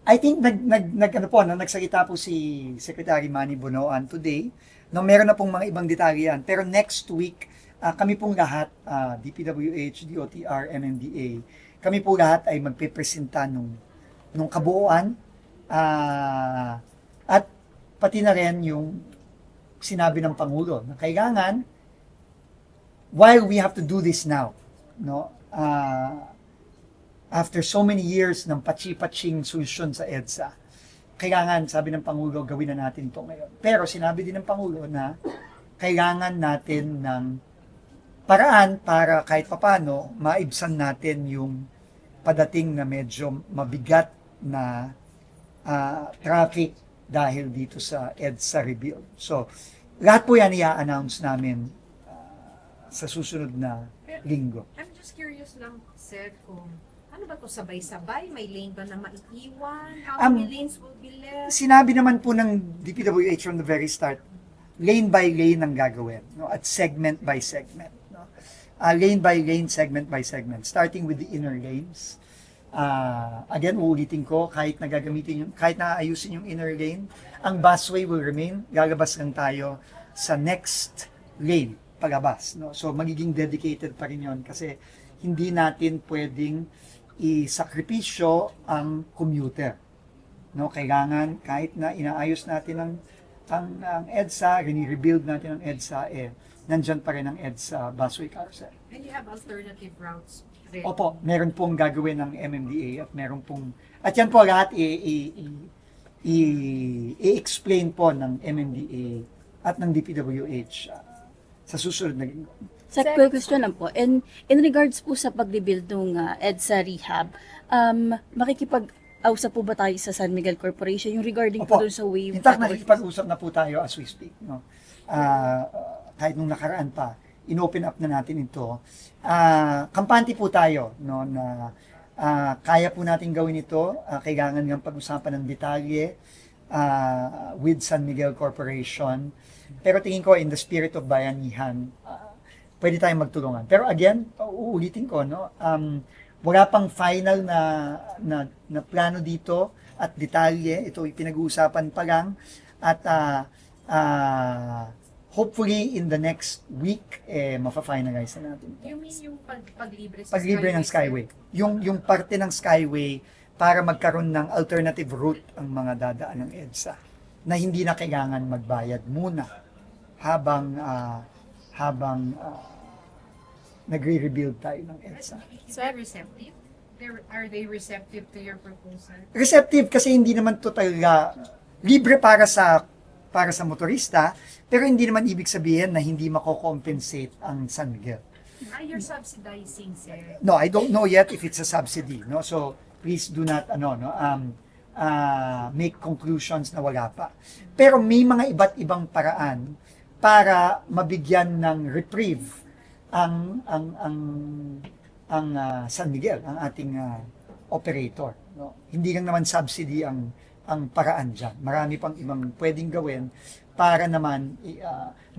I think nagsalita po si Secretary Manny Bonoan today. No, meron na pong mga ibang detalye yan. Pero next week, kami pong lahat, DPWH, DOTR, MMDA, kami po lahat ay magpipresenta nung kabuuan at pati na rin yung sinabi ng Pangulo na kailangan, while we have to do this now, no, after so many years ng patsi-patsing solusyon sa EDSA, kailangan, sabi ng Pangulo, gawin na natin ito ngayon. Pero sinabi din ng Pangulo na kailangan natin ng paraan para kahit papano maibsan natin yung padating na medyo mabigat na traffic dahil dito sa EDSA rebuild. So, lahat po yan i-announce namin sa susunod na linggo. I'm just curious lang, Seth, kung ano ba to sabay-sabay? May lane ba na maiiwan? How many lanes will be left? Sinabi naman po ng DPWH from the very start, lane by lane ang gagawin, no? At segment by segment. No? Lane by lane, segment by segment. Starting with the inner lanes. Again, uulitin ko, kahit naayusin yung inner lane, ang busway will remain. Lalabas lang tayo sa next lane palabas. No? So, magiging dedicated pa rin yun kasi hindi natin pwedeng isakripisyo ang commuter. No, kailangan kahit na inaayos natin ang EDSA, rebuild natin ang EDSA, nandyan pa rin ang EDSA busway carousel. And you have alternative routes rin? Opo, meron pong gagawin ng MMDA at meron pong, at yan po lahat i-explain po ng MMDA at ng DPWH sa susunod na linggo. Quick question lang po. In regards po sa pag-rebuild ng EDSA rehab, makikipag-ausap po ba tayo sa San Miguel Corporation yung regarding po doon sa wave? In fact, nakikipag-usap na po tayo as we speak. No? Kahit nung nakaraan pa, in-open up na natin ito. Kampante po tayo no, na kaya po natin gawin ito. Kailangan ng pag-usapan ng detalye with San Miguel Corporation. Pero tingin ko, in the spirit of bayanihan, pwede tayong magtulungan. Pero again, uulitin ko, no? Wala pang final na plano dito at detalye. Ito pinag-uusapan pa lang. At hopefully in the next week, mafa-finalize na natin. You mean yung paglibre sa paglibre ng Skyway. Yung parte ng Skyway para magkaroon ng alternative route ang mga dadaan ng EDSA na hindi na kailangan magbayad muna habang nagre-rebuild tayo ng EDSA. Is that receptive? Are they receptive to your proposal? Receptive kasi hindi naman to talaga libre para sa motorista, pero hindi naman ibig sabihin na hindi mako-compensate ang San Miguel. You're subsidizing, sir? No, I don't know yet if it's a subsidy, no? So please do not make conclusions na wala pa. Pero may mga iba't ibang paraan para mabigyan ng reprieve ang San Miguel, ang ating operator. No? Hindi lang naman subsidy ang paraan dyan. Marami pang ibang pwedeng gawin para naman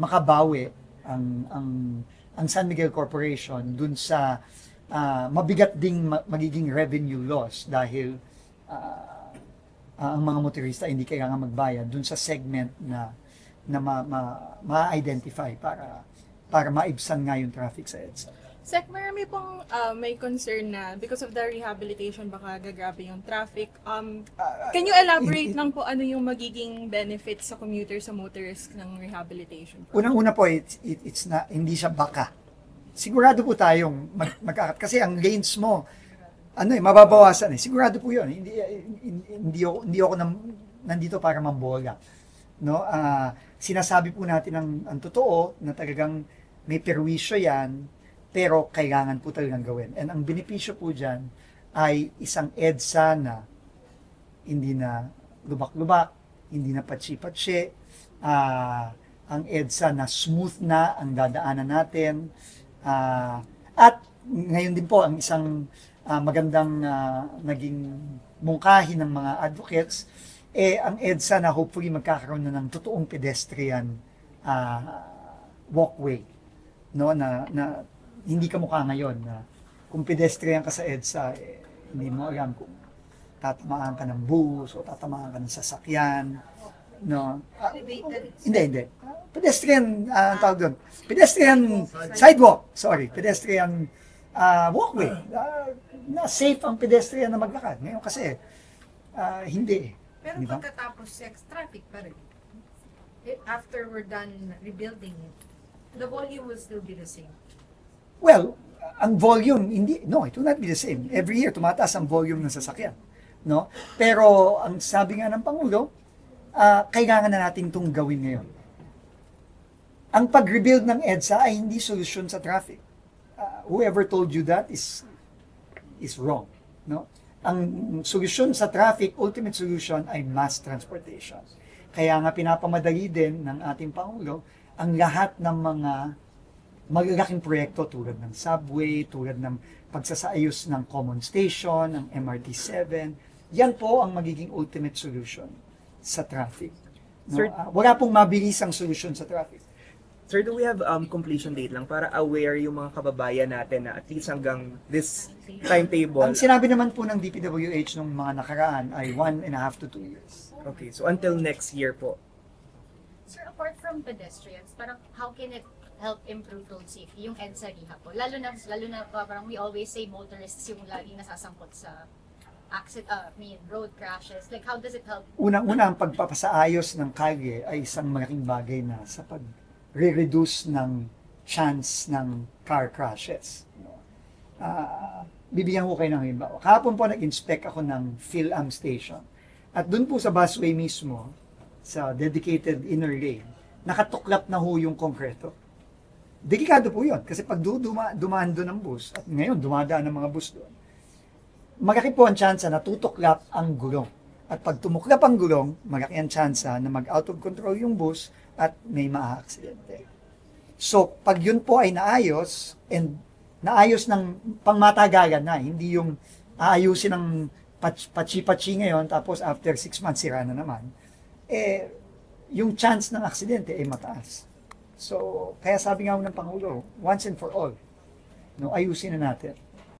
makabawi ang San Miguel Corporation dun sa mabigat ding magiging revenue loss dahil ang mga motorista hindi kailangan magbayad dun sa segment na ma-identify para maibsan nga yung traffic sa EDSA. Sec, marami pong may concern na because of the rehabilitation baka gagrabe yung traffic. Can you elaborate lang po ano yung magiging benefits sa commuters, sa motorists ng rehabilitation? Unang-una po, it's na, hindi siya baka. Sigurado po tayong kasi ang lanes mo, mababawasan eh. Sigurado po yun. Hindi ako nandito para mambola. No? Sinasabi po natin ang totoo na talagang may perwisyo yan, pero kailangan po talagang gawin. And ang benepisyo po dyan ay isang EDSA na hindi na lubak-lubak, hindi na patsi-patsi, ang EDSA na smooth na ang dadaanan natin. At ngayon din po, ang isang magandang naging mungkahi ng mga advocates, ang EDSA na hopefully magkakaroon na ng totoong pedestrian walkway. No, na hindi ka mukha ngayon na kung pedestrian ka sa EDSA, hindi mo alam tatamaan ka ng bus o tatamaan ka ng sasakyan, no? Elevated. Hindi. Pedestrian, ang tawag doon. Pedestrian sidewalk, pedestrian walkway. Na safe ang pedestrian na maglakad. Ngayon kasi, hindi. Pero Di ba? pagkatapos sex traffic pa rin. After we're done rebuilding it, the volume will still be the same. Well, ang volume, it will not be the same. Every year, tumataas ang volume ng sasakyan. No? Pero, ang sabi nga ng Pangulo, kailangan na natin itong gawin ngayon. Ang pag-rebuild ng EDSA ay hindi solusyon sa traffic. Whoever told you that is wrong. No? Ang solusyon sa traffic, ultimate solution ay mass transportation. Kaya nga pinapamadali din ng ating Pangulo ang lahat ng mga malalaking proyekto tulad ng subway, tulad ng pagsasaayos ng common station, ng MRT-7. Yan po ang magiging ultimate solution sa traffic. No? Sir, Wala pong mabilisang solusyon sa traffic. Sir, do we have completion date lang para aware yung mga kababayan natin na at least hanggang this timetable? Ang sinabi naman po ng DPWH nung mga nakaraan ay 1.5 to 2 years. Okay, so until next year po. Sir, apart from pedestrians, parang how can it help improve road safety, yung EDSA rehab po? Lalo na parang we always say motorists yung laging nasasangkot sa road crashes. Like, how does it help? Unang-una, ang pagpapasaayos ng kalye ay isang malaking bagay na sa pag-reduce ng chance ng car crashes. Bibigyan ko kayo ng halimbawa. Kahapon po nag-inspect ako ng PhilAm station. At doon po sa busway mismo, sa dedicated inner lane, nakatuklap na ho yung konkreto. Delikado po yun. Kasi pag dumaan doon ang bus, at ngayon dumadaan ang mga bus doon, malaki po ang tsansa na tutuklap ang gulong. At pag tumuklap ang gulong, malaki ang tsansa na mag-out of control yung bus at may maa-aksidente. So, pag yun po ay naayos, and naayos ng pangmatagalan na, hindi yung aayusin ng pachi-pachi ngayon, tapos after 6 months, sira na naman, yung chance ng aksidente ay mataas. So, kaya sabi nga ng Pangulo, once and for all, ayusin na natin.